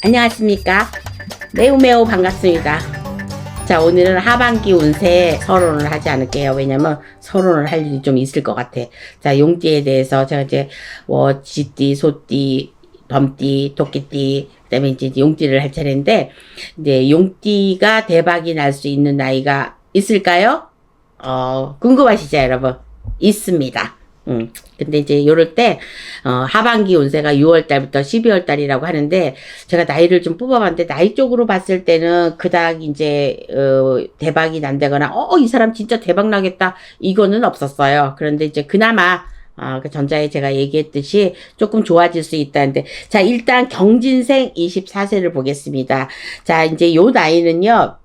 안녕하십니까. 매우 반갑습니다. 자, 오늘은 하반기 운세 서론을 하지 않을게요. 왜냐면 서론을 할 일이 좀 있을 것 같아. 자, 용띠에 대해서 제가 이제 쥐띠, 소띠, 범띠, 토끼띠, 그다음에 이제 용띠를 할 차례인데, 이제 용띠가 대박이 날 수 있는 나이가 있을까요? 궁금하시죠, 여러분? 있습니다. 근데 이제 요럴 때, 하반기 운세가 6월달부터 12월달이라고 하는데, 제가 나이를 좀 뽑아봤는데, 나이 쪽으로 봤을 때는 그닥 이제, 대박이 난다거나, 이 사람 진짜 대박 나겠다, 이거는 없었어요. 그런데 이제 그나마, 그 전자에 제가 얘기했듯이 조금 좋아질 수 있다는데, 자, 일단 경진생 24세를 보겠습니다. 자, 이제 요 나이는요,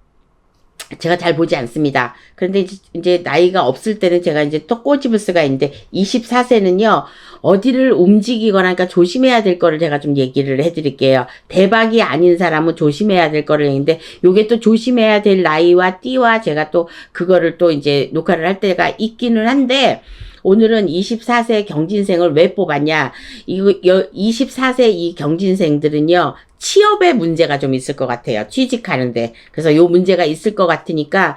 제가 잘 보지 않습니다. 그런데 이제 나이가 없을 때는 제가 이제 또 꼬집을 수가 있는데 24세는요. 어디를 움직이거나 그러니까 조심해야 될 거를 제가 좀 얘기를 해드릴게요. 대박이 아닌 사람은 조심해야 될 거를 했는데 요게 또 조심해야 될 나이와 띠와 제가 또 그거를 또 이제 녹화를 할 때가 있기는 한데 오늘은 24세 경진생을 왜 뽑았냐. 24세 이 경진생들은요. 취업에 문제가 좀 있을 것 같아요. 취직하는데. 그래서 요 문제가 있을 것 같으니까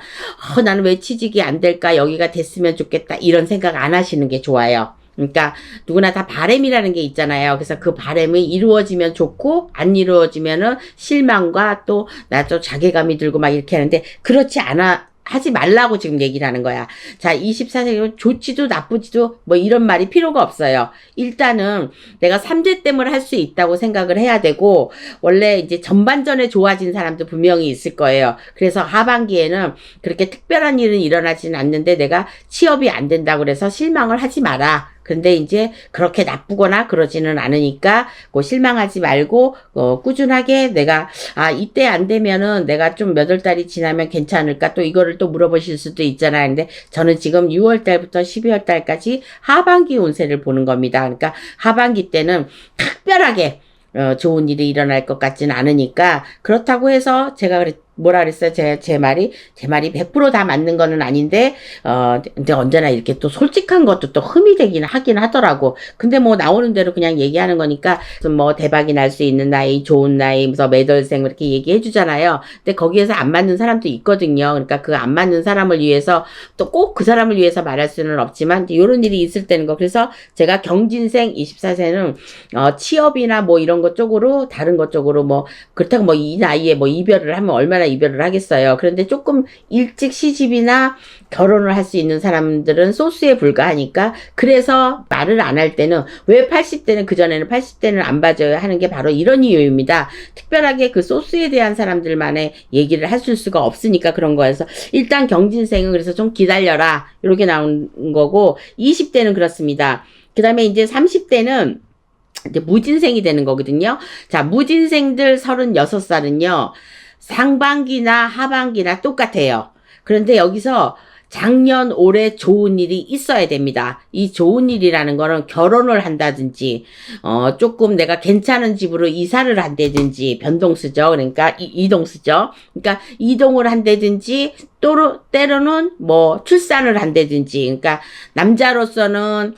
나는 왜 취직이 안 될까? 여기가 됐으면 좋겠다. 이런 생각 안 하시는 게 좋아요. 그러니까 누구나 다 바람이라는 게 있잖아요. 그래서 그 바람이 이루어지면 좋고 안 이루어지면은 실망과 또 나 또 자괴감이 들고 막 이렇게 하는데 그렇지 않아. 하지 말라고 지금 얘기를 하는 거야. 자, 24세기면 좋지도 나쁘지도 뭐 이런 말이 필요가 없어요. 일단은 내가 삼재댐을 할 수 있다고 생각을 해야 되고 원래 이제 전반전에 좋아진 사람도 분명히 있을 거예요. 그래서 하반기에는 그렇게 특별한 일은 일어나지는 않는데 내가 취업이 안 된다고 그래서 실망을 하지 마라. 근데 이제 그렇게 나쁘거나 그러지는 않으니까 실망하지 말고 꾸준하게 내가 이때 안 되면은 내가 좀 몇 월 달이 지나면 괜찮을까 또 이거를 또 물어보실 수도 있잖아요. 근데 저는 지금 6월 달부터 12월 달까지 하반기 운세를 보는 겁니다. 그러니까 하반기 때는 특별하게 좋은 일이 일어날 것 같지는 않으니까 그렇다고 해서 제가 뭐라 그랬어요? 제 말이 100% 다 맞는 거는 아닌데, 근데 언제나 이렇게 또 솔직한 것도 또 흠이 되긴 하긴 하더라고. 근데 뭐 나오는 대로 그냥 얘기하는 거니까, 뭐 대박이 날 수 있는 나이, 좋은 나이, 무슨 매달생 이렇게 얘기해 주잖아요. 근데 거기에서 안 맞는 사람도 있거든요. 그러니까 그 안 맞는 사람을 위해서 또 꼭 그 사람을 위해서 말할 수는 없지만, 이런 일이 있을 때는 거. 그래서 제가 경진생 24세는, 취업이나 뭐 이런 것 쪽으로, 다른 것 쪽으로 뭐, 그렇다고 뭐 이 나이에 뭐 이별을 하면 얼마나 이별을 하겠어요. 그런데 조금 일찍 시집이나 결혼을 할 수 있는 사람들은 소수에 불과하니까 그래서 말을 안 할 때는 왜 80대는 그전에는 80대는 안 봐줘야 하는 게 바로 이런 이유입니다. 특별하게 그 소수에 대한 사람들만의 얘기를 하실 수가 없으니까 그런 거여서 일단 경진생은 그래서 좀 기다려라 이렇게 나온 거고 20대는 그렇습니다. 그 다음에 이제 30대는 이제 무진생이 되는 거거든요. 자, 무진생들 36살은요. 상반기나 하반기나 똑같아요. 그런데 여기서 작년, 올해 좋은 일이 있어야 됩니다. 이 좋은 일이라는 거는 결혼을 한다든지, 조금 내가 괜찮은 집으로 이사를 한다든지, 변동수죠. 그러니까, 이동수죠. 그러니까, 이동을 한다든지, 때로는 뭐, 출산을 한다든지, 그러니까, 남자로서는,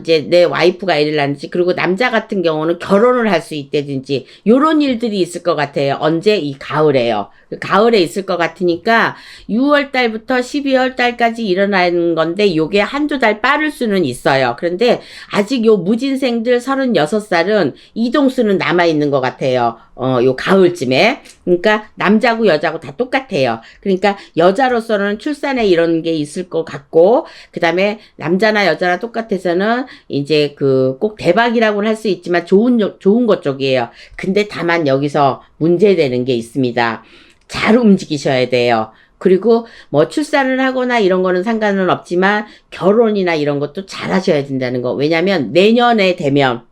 이제 내 와이프가 애를 낳는지, 그리고 남자 같은 경우는 결혼을 할 수 있다든지, 요런 일들이 있을 것 같아요. 언제? 이 가을에요. 가을에 있을 것 같으니까, 6월 달부터 12월 달까지 일어나는 건데, 요게 한두 달 빠를 수는 있어요. 그런데, 아직 요 무진생들 36살은 이동수는 남아있는 것 같아요. 요 가을쯤에. 그러니까, 남자고 여자고 다 똑같아요. 그러니까, 여자로서는 출산에 이런 게 있을 것 같고, 그 다음에 남자나 여자나 똑같아서는 이제 꼭 대박이라고는 할 수 있지만 좋은 것 쪽이에요. 근데 다만 여기서 문제되는 게 있습니다. 잘 움직이셔야 돼요. 그리고 뭐 출산을 하거나 이런 거는 상관은 없지만 결혼이나 이런 것도 잘 하셔야 된다는 거. 왜냐면 내년에 되면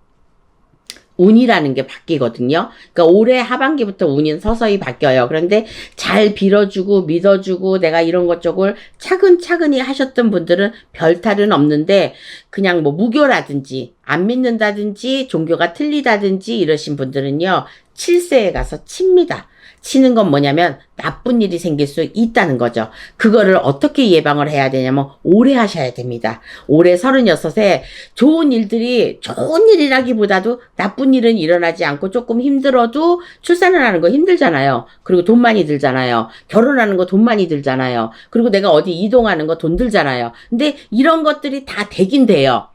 운이라는 게 바뀌거든요. 그러니까 올해 하반기부터 운이 서서히 바뀌어요. 그런데 잘 빌어주고 믿어주고 내가 이런 것 쪽을 차근차근히 하셨던 분들은 별 탈은 없는데 그냥 뭐 무교라든지 안 믿는다든지 종교가 틀리다든지 이러신 분들은요. 7세에 가서 칩니다. 치는 건 뭐냐면 나쁜 일이 생길 수 있다는 거죠. 그거를 어떻게 예방을 해야 되냐면 오래 하셔야 됩니다. 올해 36에 좋은 일이라기보다도 나쁜 일은 일어나지 않고 조금 힘들어도 출산을 하는 거 힘들잖아요. 그리고 돈 많이 들잖아요. 결혼하는 거 돈 많이 들잖아요. 그리고 내가 어디 이동하는 거 돈 들잖아요. 근데 이런 것들이 다 되긴 돼요.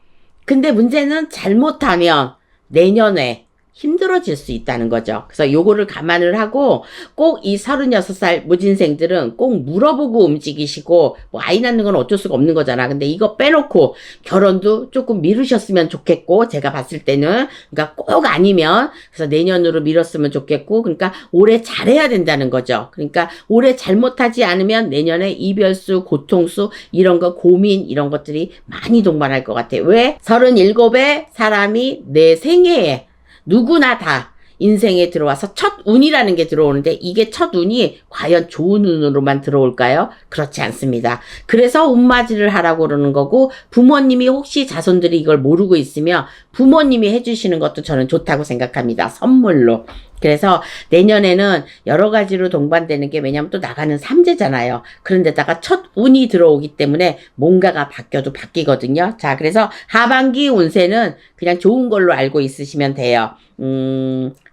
근데 문제는 잘못하면 내년에 힘들어질 수 있다는 거죠. 그래서 요거를 감안을 하고 꼭 이 36살 무진생들은 꼭 물어보고 움직이시고, 뭐 아이 낳는 건 어쩔 수가 없는 거잖아. 근데 이거 빼놓고 결혼도 조금 미루셨으면 좋겠고, 제가 봤을 때는, 그러니까 꼭 아니면 그래서 내년으로 미뤘으면 좋겠고, 그러니까 올해 잘해야 된다는 거죠. 그러니까 올해 잘못하지 않으면 내년에 이별수, 고통수, 이런 거 고민, 이런 것들이 많이 동반할 것 같아요. 왜? 37에 사람이 내 생애에 누구나 다 인생에 들어와서 첫 운이라는 게 들어오는데, 이게 첫 운이 과연 좋은 운으로만 들어올까요? 그렇지 않습니다. 그래서 운맞이를 하라고 그러는 거고, 부모님이 혹시 자손들이 이걸 모르고 있으면 부모님이 해주시는 것도 저는 좋다고 생각합니다. 선물로. 그래서 내년에는 여러 가지로 동반되는 게, 왜냐면 또 나가는 삼재잖아요. 그런데다가 첫 운이 들어오기 때문에 뭔가가 바뀌어도 바뀌거든요. 자, 그래서 하반기 운세는 그냥 좋은 걸로 알고 있으시면 돼요.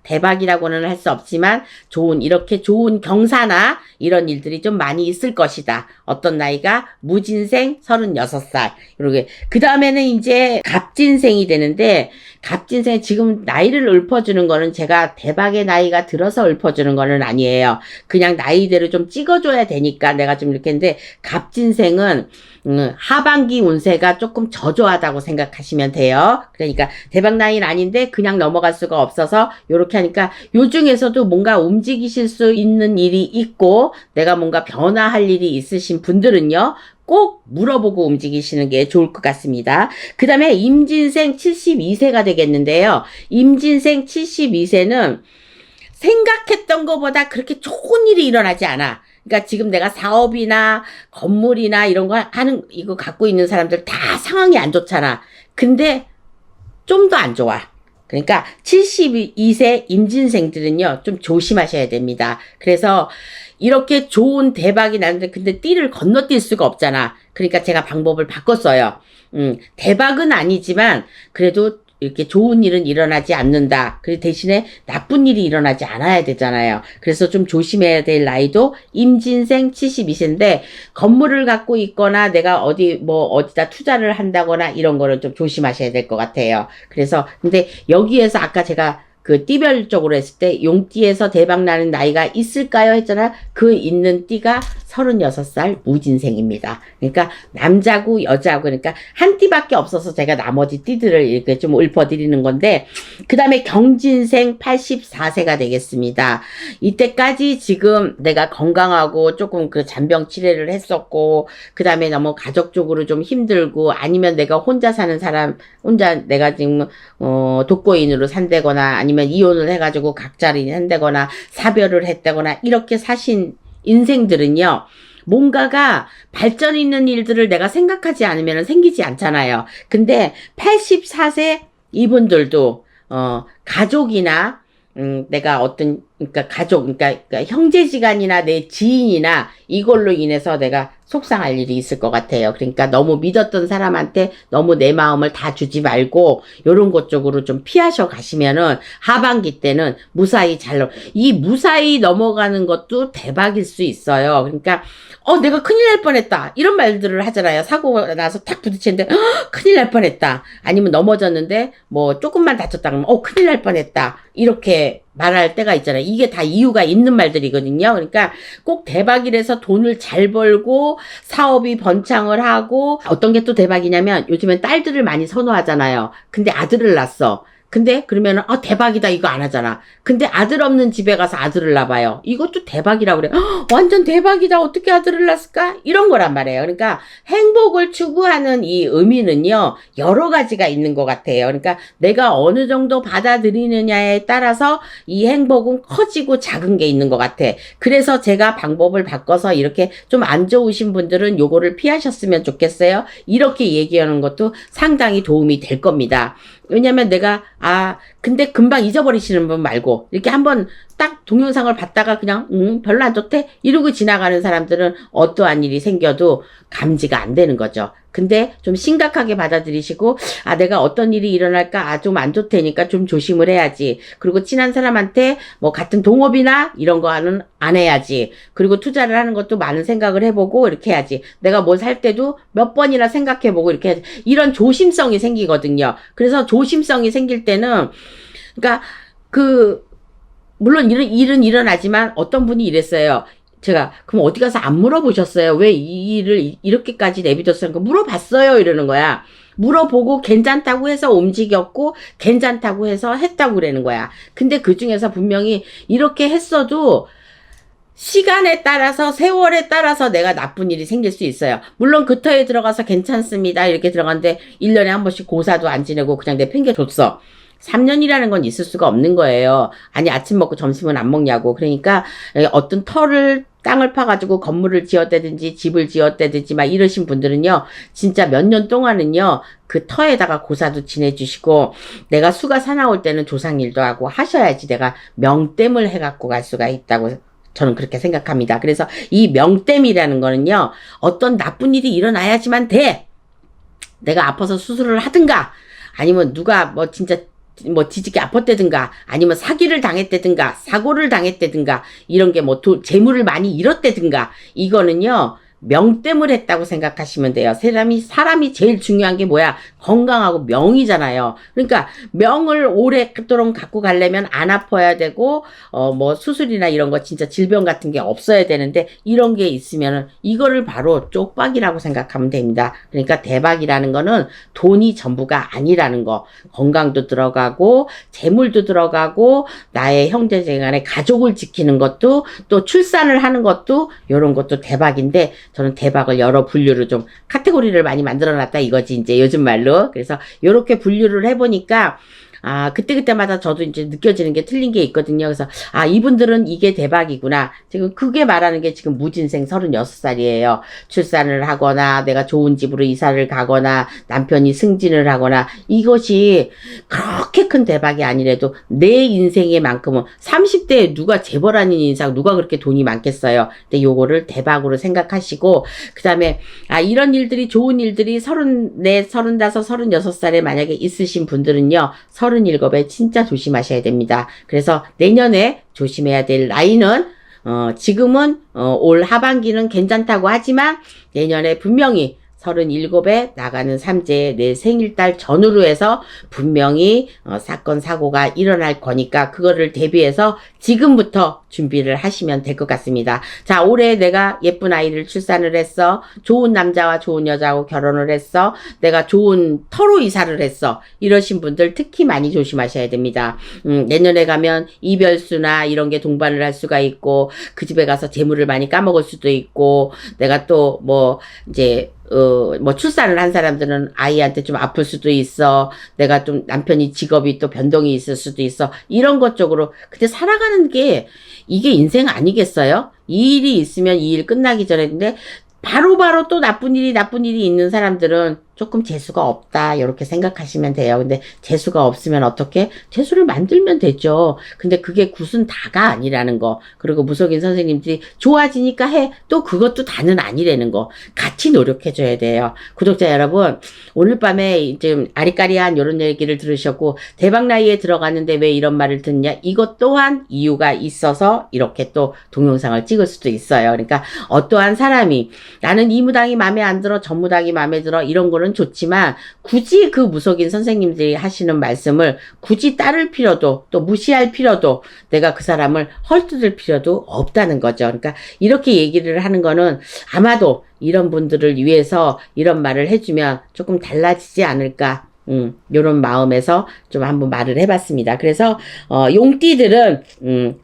대박이라고는 할 수 없지만 이렇게 좋은 경사나 이런 일들이 좀 많이 있을 것이다. 어떤 나이가? 무진생 36살. 이렇게. 그 다음에는 이제 갑진생이 되는데, 갑진생 지금 나이를 읊어주는 거는 제가 대박의 나이가 들어서 읊어주는 거는 아니에요. 그냥 나이대로 좀 찍어줘야 되니까 내가 좀 이렇게 했는데, 갑진생은 하반기 운세가 조금 저조하다고 생각하시면 돼요. 그러니까 대박 나이는 아닌데 그냥 넘어갈 수가 없어서 요렇게 하니까, 요 중에서도 뭔가 움직이실 수 있는 일이 있고 내가 뭔가 변화할 일이 있으신 분들은요, 꼭 물어보고 움직이시는 게 좋을 것 같습니다. 그 다음에 임진생 72세가 되겠는데요. 임진생 72세는 생각했던 것보다 그렇게 좋은 일이 일어나지 않아. 그러니까 지금 내가 사업이나 건물이나 이런 거 이거 갖고 있는 사람들 다 상황이 안 좋잖아. 근데 좀 더 안 좋아. 그러니까 72세 임진생들은요, 좀 조심하셔야 됩니다. 그래서 이렇게 좋은 대박이 나는데 근데 띠를 건너뛸 수가 없잖아. 그러니까 제가 방법을 바꿨어요. 대박은 아니지만 그래도 이렇게 좋은 일은 일어나지 않는다. 그 대신에 나쁜 일이 일어나지 않아야 되잖아요. 그래서 좀 조심해야 될 나이도 임진생 72세인데, 건물을 갖고 있거나 내가 어디다 투자를 한다거나 이런 거를 좀 조심하셔야 될 것 같아요. 그래서 근데 여기에서 아까 제가 그 띠별적으로 했을 때 용띠에서 대박 나는 나이가 있을까요? 했잖아. 그 있는 띠가 36살 무진생입니다. 그러니까 남자고 여자고, 그러니까 한 띠밖에 없어서 제가 나머지 띠들을 이렇게 좀 읊어드리는 건데, 그 다음에 경진생 84세가 되겠습니다. 이때까지 지금 내가 건강하고 조금 그 잔병 치레를 했었고, 그 다음에 너무 가족적으로 좀 힘들고, 아니면 내가 혼자 사는 사람, 내가 지금 독거인으로 산다거나 아니면 이혼을 해가지고 각자를 한다거나 사별을 했다거나 이렇게 사신 인생들은요, 뭔가가 발전 있는 일들을 내가 생각하지 않으면 생기지 않잖아요. 근데 84세 이분들도 가족이나 내가 그러니까 가족, 그러니까 형제지간이나 내 지인이나 이걸로 인해서 내가 속상할 일이 있을 것 같아요. 그러니까 너무 믿었던 사람한테 너무 내 마음을 다 주지 말고 요런 것 쪽으로 좀 피하셔 가시면은 하반기 때는 무사히 이 무사히 넘어가는 것도 대박일 수 있어요. 그러니까 내가 큰일 날 뻔했다, 이런 말들을 하잖아요. 사고가 나서 탁 부딪히는데 큰일 날 뻔했다, 아니면 넘어졌는데 뭐 조금만 다쳤다 그러면 큰일 날 뻔했다, 이렇게 말할 때가 있잖아요. 이게 다 이유가 있는 말들이거든요. 그러니까 꼭 대박이라서 돈을 잘 벌고 사업이 번창을 하고, 어떤 게 또 대박이냐면 요즘엔 딸들을 많이 선호하잖아요. 근데 아들을 낳았어. 근데 그러면은 대박이다 이거 안 하잖아. 근데 아들 없는 집에 가서 아들을 낳아요. 이것도 대박이라고 그래. 완전 대박이다, 어떻게 아들을 낳았을까? 이런 거란 말이에요. 그러니까 행복을 추구하는 이 의미는요, 여러 가지가 있는 것 같아요. 그러니까 내가 어느 정도 받아들이느냐에 따라서 이 행복은 커지고 작은 게 있는 것 같아. 그래서 제가 방법을 바꿔서 이렇게 좀 안 좋으신 분들은 요거를 피하셨으면 좋겠어요. 이렇게 얘기하는 것도 상당히 도움이 될 겁니다. 왜냐면 내가, 근데 금방 잊어버리시는 분 말고, 이렇게 한번 딱 동영상을 봤다가 그냥, 별로 안 좋대? 이러고 지나가는 사람들은 어떠한 일이 생겨도 감지가 안 되는 거죠. 근데 좀 심각하게 받아들이시고, 내가 어떤 일이 일어날까, 좀 안 좋다니까 좀 조심을 해야지. 그리고 친한 사람한테 뭐 같은 동업이나 이런 거는 안 해야지. 그리고 투자를 하는 것도 많은 생각을 해보고 이렇게 해야지. 내가 뭘 살 때도 몇 번이나 생각해보고 이렇게 해야지. 이런 조심성이 생기거든요. 그래서 조심성이 생길 때는, 그러니까 물론 이런 일은 일어나지만 어떤 분이 이랬어요. 제가 그럼 어디 가서 안 물어보셨어요? 왜 이 일을 이렇게까지 내비뒀어요? 물어봤어요 이러는 거야. 물어보고 괜찮다고 해서 움직였고 괜찮다고 해서 했다고 그러는 거야. 근데 그 중에서 분명히 이렇게 했어도 시간에 따라서 세월에 따라서 내가 나쁜 일이 생길 수 있어요. 물론 그 터에 들어가서 괜찮습니다 이렇게 들어갔는데 1년에 한 번씩 고사도 안 지내고 그냥 내 핑계 줬어. 3년이라는 건 있을 수가 없는 거예요. 아니 아침 먹고 점심은 안 먹냐고. 그러니까 어떤 땅을 파가지고 건물을 지었다든지 집을 지었다든지 막 이러신 분들은요. 진짜 몇 년 동안은요. 그 터에다가 고사도 지내주시고 내가 수가 사나울 때는 조상일도 하고 하셔야지 내가 명땜을 해갖고 갈 수가 있다고 저는 그렇게 생각합니다. 그래서 이 명땜이라는 거는요. 어떤 나쁜 일이 일어나야지만 돼. 내가 아파서 수술을 하든가 아니면 누가 뭐 진짜 뒤집게 아팠다든가 아니면 사기를 당했다든가 사고를 당했다든가 이런 게 뭐 재물을 많이 잃었다든가 이거는요 명땜을 했다고 생각하시면 돼요. 사람이 제일 중요한 게 뭐야? 건강하고 명이잖아요. 그러니까 명을 오랫도록 갖고 가려면 안 아파야 되고 뭐 수술이나 이런 거 진짜 질병 같은 게 없어야 되는데 이런 게 있으면은 이거를 바로 쪽박이라고 생각하면 됩니다. 그러니까 대박이라는 거는 돈이 전부가 아니라는 거. 건강도 들어가고 재물도 들어가고 나의 형제지간의 가족을 지키는 것도 또 출산을 하는 것도 이런 것도 대박인데 저는 대박을 여러 분류로 좀 카테고리를 많이 만들어 놨다 이거지 이제 요즘 말로. 그래서 요렇게 분류를 해보니까 그때그때마다 저도 이제 느껴지는 게 틀린 게 있거든요. 그래서, 이분들은 이게 대박이구나. 지금 그게 말하는 게 지금 무진생 36살이에요. 출산을 하거나, 내가 좋은 집으로 이사를 가거나, 남편이 승진을 하거나, 이것이 그렇게 큰 대박이 아니래도 내 인생의 만큼은 30대에 누가 재벌 아닌 인상, 누가 그렇게 돈이 많겠어요. 근데 요거를 대박으로 생각하시고, 그 다음에, 이런 일들이, 좋은 일들이 34, 35, 36살에 만약에 있으신 분들은요, 37에 진짜 조심하셔야 됩니다. 그래서 내년에 조심해야 될 나이는 지금은 올 하반기는 괜찮다고 하지만 내년에 분명히 37에 나가는 삼재 내 생일달 전후로 해서 분명히 사건 사고가 일어날 거니까 그거를 대비해서 지금부터 준비를 하시면 될 것 같습니다. 자, 올해 내가 예쁜 아이를 출산을 했어. 좋은 남자와 좋은 여자하고 결혼을 했어. 내가 좋은 터로 이사를 했어. 이러신 분들 특히 많이 조심하셔야 됩니다. 내년에 가면 이별수나 이런 게 동반을 할 수가 있고 그 집에 가서 재물을 많이 까먹을 수도 있고 내가 또 이제 출산을 한 사람들은 아이한테 좀 아플 수도 있어. 내가 좀 남편이 직업이 또 변동이 있을 수도 있어. 이런 것 쪽으로. 근데 살아가는 게 이게 인생 아니겠어요? 이 일이 있으면 이 일 끝나기 전에. 근데 바로바로 또 나쁜 일이 있는 사람들은 조금 재수가 없다 이렇게 생각하시면 돼요. 근데 재수가 없으면 어떻게? 재수를 만들면 되죠. 근데 그게 굿은 다가 아니라는 거. 그리고 무속인 선생님들이 좋아지니까 해. 또 그것도 다는 아니라는 거. 같이 노력해줘야 돼요. 구독자 여러분, 오늘 밤에 좀 아리까리한 이런 얘기를 들으셨고 대박 나이에 들어갔는데 왜 이런 말을 듣냐? 이것 또한 이유가 있어서 이렇게 또 동영상을 찍을 수도 있어요. 그러니까 어떠한 사람이 나는 이 무당이 마음에 안 들어, 저 무당이 마음에 들어 이런 거는 좋지만 굳이 그 무속인 선생님들이 하시는 말씀을 굳이 따를 필요도 또 무시할 필요도 내가 그 사람을 헐뜯을 필요도 없다는 거죠. 그러니까 이렇게 얘기를 하는 거는 아마도 이런 분들을 위해서 이런 말을 해주면 조금 달라지지 않을까. 요런 마음에서 좀 한번 말을 해봤습니다. 그래서, 용띠들은,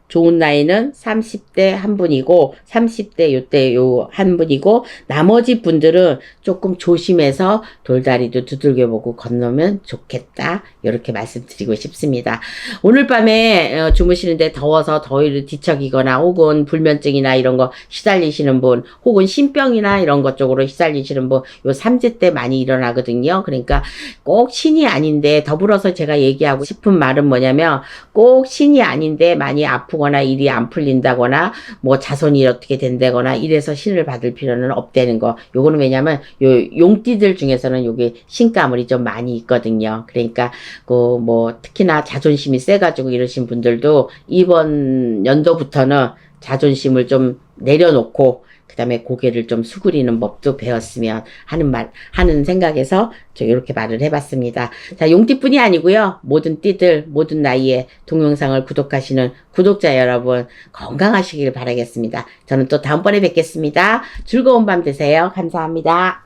좋은 나이는 30대 한 분이고 30대 요때 요 한 분이고 나머지 분들은 조금 조심해서 돌다리도 두들겨보고 건너면 좋겠다. 이렇게 말씀드리고 싶습니다. 오늘 밤에 주무시는데 더워서 더위를 뒤척이거나 혹은 불면증이나 이런 거 시달리시는 분 혹은 신병이나 이런 것 쪽으로 시달리시는 분 요 삼재 때 많이 일어나거든요. 그러니까 꼭 신이 아닌데 더불어서 제가 얘기하고 싶은 말은 뭐냐면 꼭 신이 아닌데 많이 아프거나 일이 안 풀린다거나 뭐 자손이 어떻게 된다거나 이래서 신을 받을 필요는 없다는 거. 요거는 왜냐면 요 용띠들 중에서는 요게 신가물이 좀 많이 있거든요. 그러니까 그 뭐 특히나 자존심이 세가지고 이러신 분들도 이번 연도부터는 자존심을 좀 내려놓고 그 다음에 고개를 좀 수그리는 법도 배웠으면 하는 생각에서 저 이렇게 말을 해봤습니다. 자, 용띠뿐이 아니고요. 모든 띠들, 모든 나이에 동영상을 구독하시는 구독자 여러분 건강하시길 바라겠습니다. 저는 또 다음번에 뵙겠습니다. 즐거운 밤 되세요. 감사합니다.